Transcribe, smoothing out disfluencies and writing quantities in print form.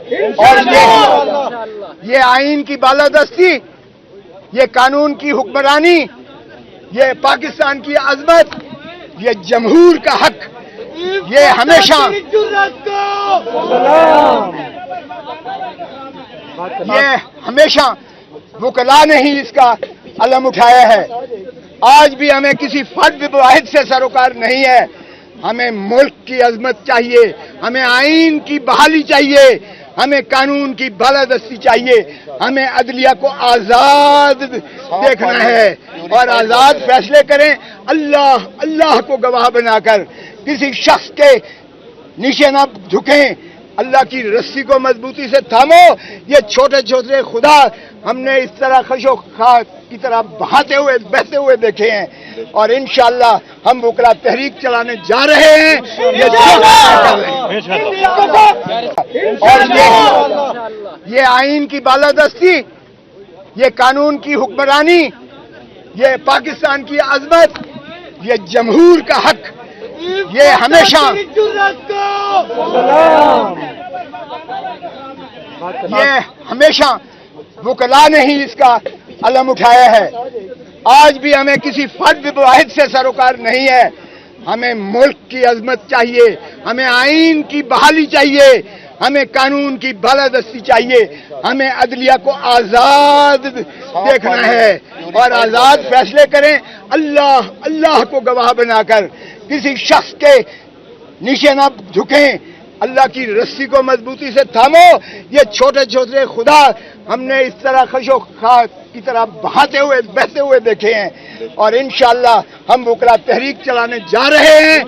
اور یہ آئین کی بالادستی، یہ قانون کی حکمرانی، یہ پاکستان کی عظمت، یہ جمہور کا حق، یہ ہمیشہ وکلا نے ہی اس کا علم اٹھایا ہے۔ آج بھی ہمیں کسی فرد واحد سے سروکار نہیں ہے، ہمیں ملک کی عظمت چاہیے، ہمیں آئین کی بحالی چاہیے، ہمیں قانون کی بالادستی چاہیے، ہمیں عدلیہ کو آزاد دیکھنا ہے اور آزاد فیصلے کریں، اللہ کو گواہ بنا کر کسی شخص کے نیچے نہ جھکیں، اللہ کی رسی کو مضبوطی سے تھامو۔ یہ چھوٹے چھوٹے خدا ہم نے اس طرح خشو خواہ کی طرح بہتے ہوئے دیکھے ہیں، اور انشاءاللہ ہم وکلا تحریک چلانے جا رہے ہیں۔ اور یہ آئین کی بالادستی، یہ قانون کی حکمرانی، یہ پاکستان کی عظمت، یہ جمہور کا حق، یہ ہمیشہ وکلا نے ہی اس کا علم اٹھایا ہے۔ آج بھی ہمیں کسی فرد واحد سے سروکار نہیں ہے، ہمیں ملک کی عظمت چاہیے، ہمیں آئین کی بحالی چاہیے، ہمیں قانون کی بالادستی چاہیے، ہمیں عدلیہ کو آزاد دیکھنا ہے اور آزاد فیصلے کریں، اللہ کو گواہ بنا کر کسی شخص کے نیچے نہ جھکیں، اللہ کی رسی کو مضبوطی سے تھامو۔ یہ چھوٹے چھوٹے خدا ہم نے اس طرح خشو خواہ کی طرح بہتے ہوئے دیکھے ہیں، اور انشاءاللہ ہم وکلا تحریک چلانے جا رہے ہیں۔